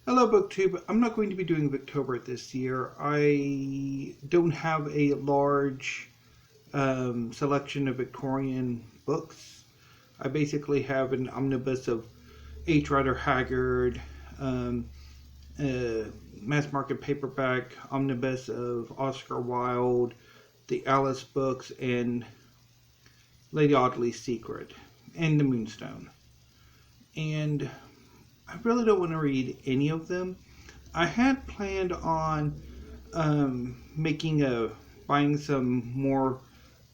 Hello, BookTube. I'm not going to be doing Booktober this year. I don't have a large selection of Victorian books. I basically have an omnibus of H. Rider Haggard, um, mass market paperback omnibus of Oscar Wilde, the Alice books, and Lady Audley's Secret, and The Moonstone. And I really don't want to read any of them. I had planned on making a buying some more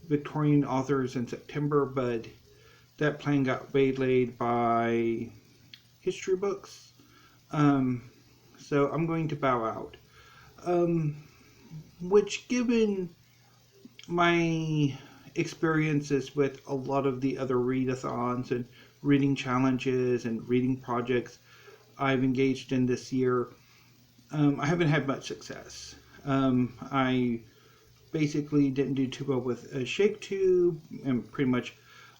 Victorian authors in September, but that plan got waylaid by history books. Um, so I'm going to bow out. Um, which, given my experiences with a lot of the other readathons and reading challenges and reading projects I've engaged in this year, I haven't had much success. I basically didn't do too well with a shake tube, and pretty much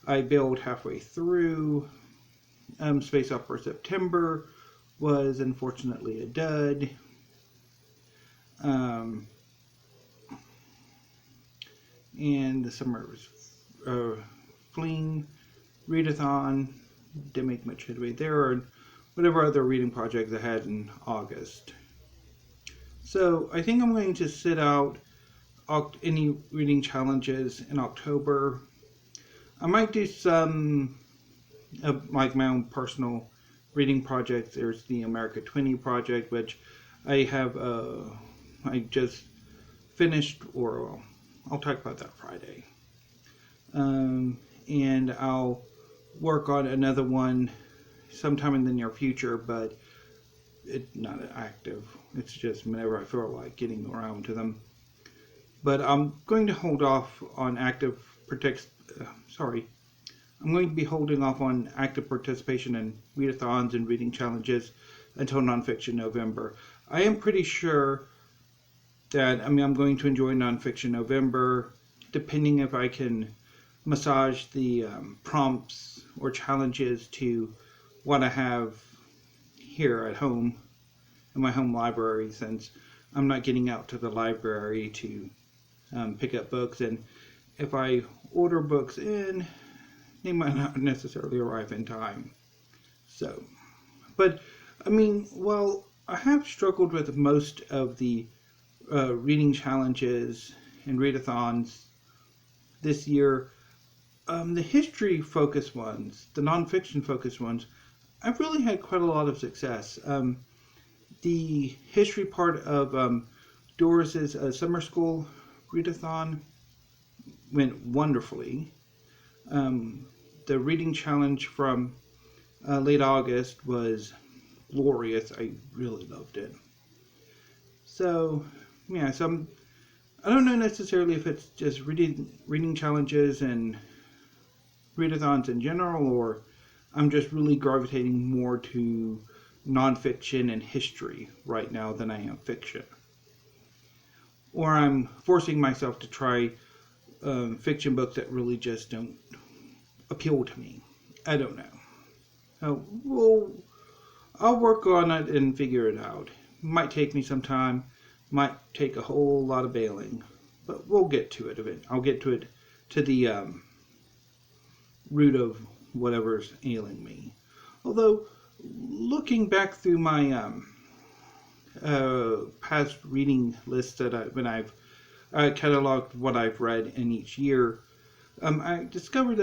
I bailed halfway through. Space Opera September was unfortunately a dud. Um, and the summer was fleeing. Readathon didn't make much headway there, and whatever other reading projects I had in August. So I think I'm going to sit out any reading challenges in October. I might do some like my own personal reading projects. There's the America 20 project, which I have I just finished, or I'll talk about that Friday. And I'll work on another one sometime in the near future, but it's not active. It's just whenever I feel like getting around to them. But I'm going to hold off on active I'm going to be holding off on active participation in readathons and reading challenges until nonfiction November. I am pretty sure that I'm going to enjoy nonfiction November, depending if I can massage the prompts or challenges to what I have here at home in my home library, since I'm not getting out to the library to pick up books, and if I order books in, they might not necessarily arrive in time. So, but well, I have struggled with most of the reading challenges and readathons this year. The history focused ones, the nonfiction focused ones, I've really had quite a lot of success. The history part of Doris's summer school readathon went wonderfully. The reading challenge from late August was glorious. I really loved it. So, yeah, I don't know necessarily if it's just reading challenges and readathons in general, or I'm just really gravitating more to nonfiction and history right now than I am fiction. Or I'm forcing myself to try fiction books that really just don't appeal to me. I don't know. I'll work on it and figure it out. Might take me some time. Might take a whole lot of bailing. But we'll get to it eventually. I'll get to it, to the root of whatever's ailing me. Although, looking back through my past reading list when I've cataloged what I've read in each year, I discovered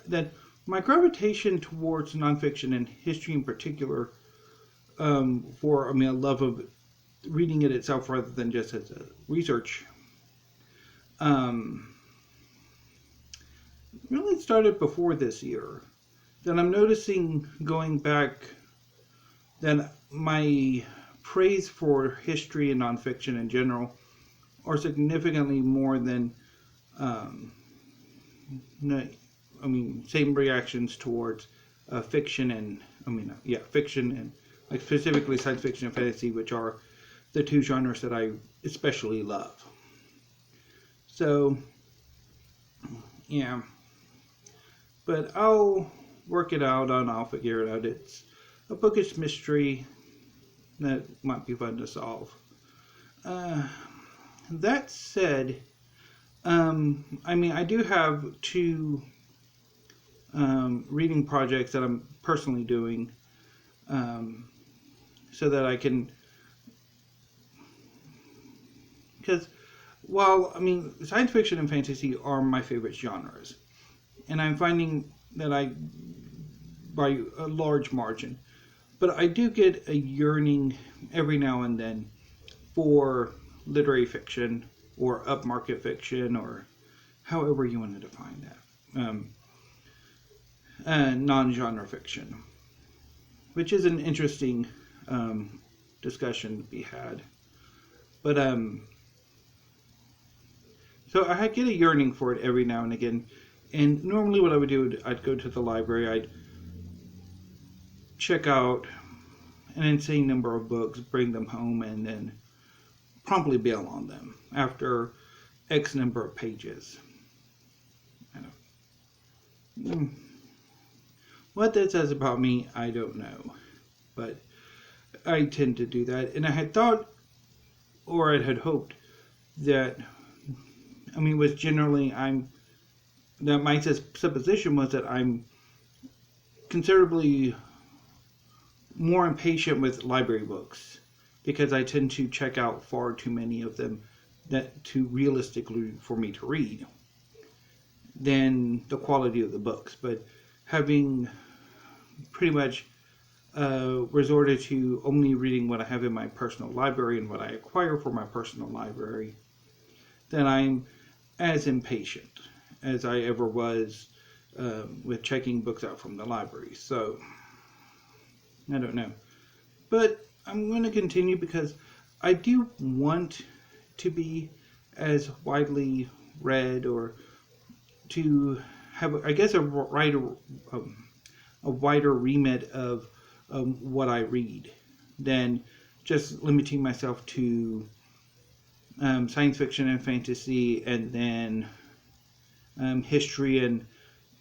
that my gravitation towards nonfiction and history in particular, for a love of reading it itself rather than just as a research, really started before this year. Then I'm noticing, going back, that my praise for history and nonfiction in general are significantly more than same reactions towards fiction and fiction and, like, specifically science fiction and fantasy, which are the two genres that I especially love. So, yeah, but I'll work it out and I'll figure it out. a bookish mystery that might be fun to solve. That said, I do have two reading projects that I'm personally doing, so that I can, because while science fiction and fantasy are my favorite genres, and I'm finding that by a large margin, but I do get a yearning every now and then for literary fiction or upmarket fiction, or however you want to define that, non-genre fiction, which is an interesting discussion to be had. But so I get a yearning for it every now and again, and normally what I would do, I'd go to the library, I'd check out an insane number of books, bring them home, and then promptly bail on them after X number of pages. What that says about me, I don't know, but I tend to do that. And I had thought, or I had hoped that, was generally that my supposition was that I'm considerably more impatient with library books, because I tend to check out far too many of them that too realistically for me to read, than the quality of the books. But having pretty much resorted to only reading what I have in my personal library and what I acquire for my personal library, then I'm as impatient as I ever was with checking books out from the library. So I don't know, but I'm going to continue, because I do want to be as widely read, or to have, I guess, a wider remit of what I read than just limiting myself to science fiction and fantasy, and then history and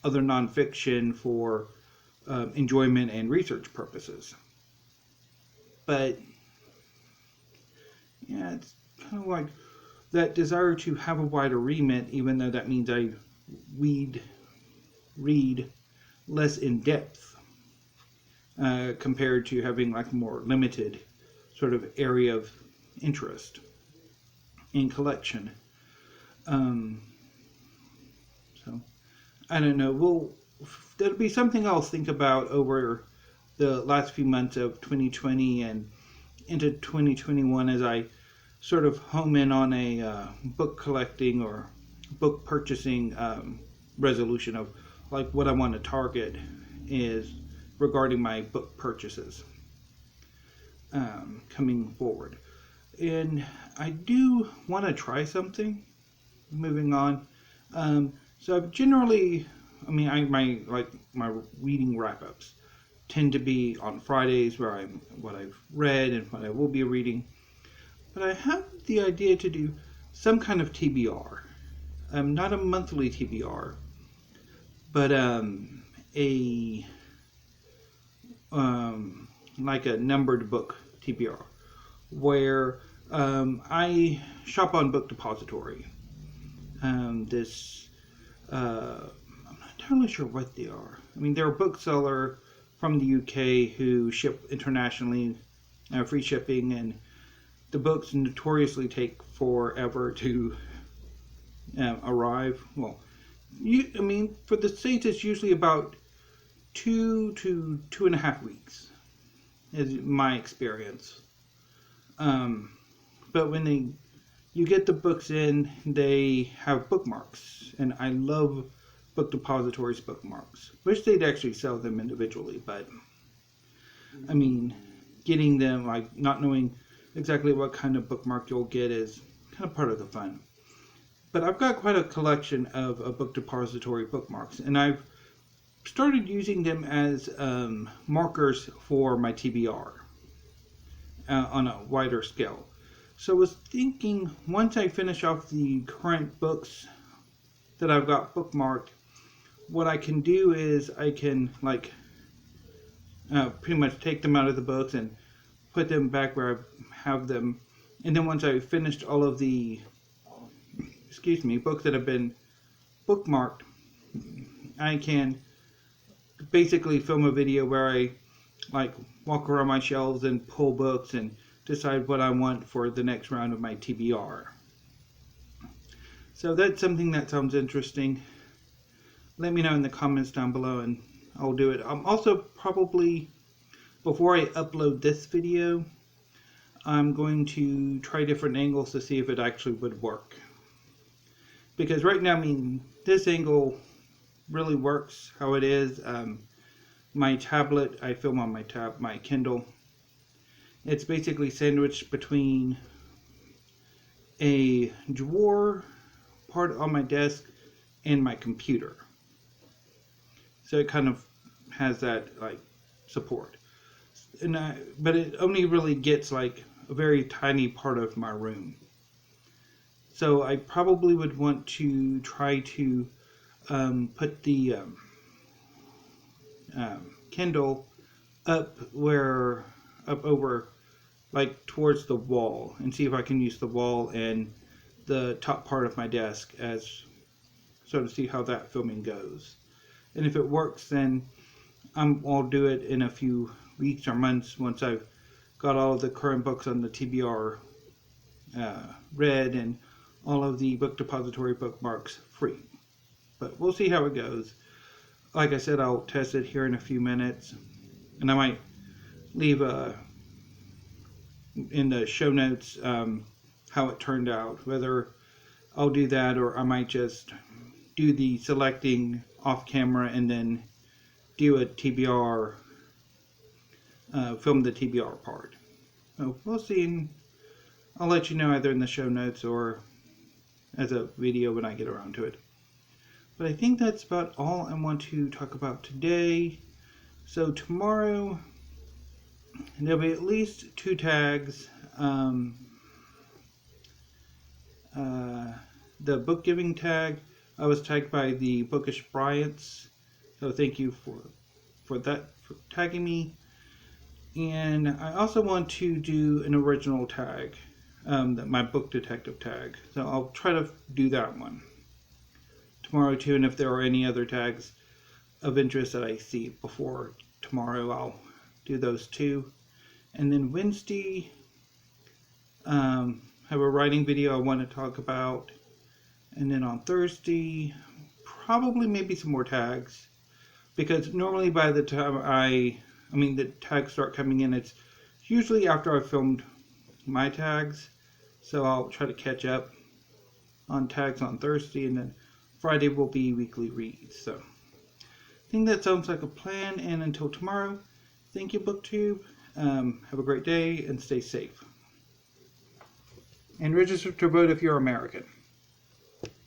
other nonfiction for enjoyment and research purposes. But yeah, it's kind of like that desire to have a wider remit, even though that means I read less in depth compared to having like more limited sort of area of interest in collection. So I don't know. That'll be something I'll think about over the last few months of 2020 and into 2021, as I sort of home in on a book collecting or book purchasing resolution of like what I want to target is regarding my book purchases coming forward. And I do want to try something. Moving on. So I've generally, my reading wrap-ups tend to be on Fridays, where what I've read and what I will be reading. But I have the idea to do some kind of TBR. Not a monthly TBR, but like a numbered book TBR, where I shop on Book Depository. I'm not entirely sure what they are. They're a bookseller from the UK who ship internationally, free shipping, and the books notoriously take forever to arrive. Well, for the States, it's usually about 2 to 2.5 weeks, is my experience. But when you get the books in, they have bookmarks, and I love Book Depository's bookmarks. Wish they'd actually sell them individually, but getting them, like not knowing exactly what kind of bookmark you'll get, is kind of part of the fun. But I've got quite a collection of Book Depository bookmarks, and I've started using them as markers for my TBR on a wider scale. So I was thinking, once I finish off the current books that I've got bookmarked, what I can do is I can pretty much take them out of the books and put them back where I have them. And then once I finished all of the, books that have been bookmarked, I can basically film a video where I like walk around my shelves and pull books and decide what I want for the next round of my TBR. So that's something that sounds interesting. Let me know in the comments down below and I'll do it. I'm also probably, before I upload this video, I'm going to try different angles to see if it actually would work. Because right now, I mean, this angle really works how it is. My tablet, I film on my Kindle. It's basically sandwiched between a drawer part on my desk and my computer. So it kind of has that like support. But it only really gets like a very tiny part of my room. So I probably would want to try to put the Kindle up over like towards the wall and see if I can use the wall and the top part of my desk as so to see how that filming goes. And if it works, then I'll do it in a few weeks or months once I've got all of the current books on the TBR read and all of the book depository bookmarks free. But we'll see how it goes. Like I said, I'll test it here in a few minutes, and I might leave in the show notes how it turned out, whether I'll do that or I might just do the selecting off camera and then do a TBR, film the TBR part. So we'll see, and I'll let you know either in the show notes or as a video when I get around to it. But I think that's about all I want to talk about today. So tomorrow there'll be at least 2 tags. The book giving tag, I was tagged by the Bookish Bryants, so thank you for tagging me. And I also want to do an original tag, my book detective tag. So I'll try to do that one tomorrow too, and if there are any other tags of interest that I see before tomorrow, I'll do those too. And then Wednesday, have a writing video I want to talk about. And then on Thursday, probably maybe some more tags, because normally by the time the tags start coming in, it's usually after I've filmed my tags. So I'll try to catch up on tags on Thursday, and then Friday will be weekly reads. So I think that sounds like a plan, and until tomorrow, thank you, BookTube. Have a great day and stay safe. And register to vote if you're American.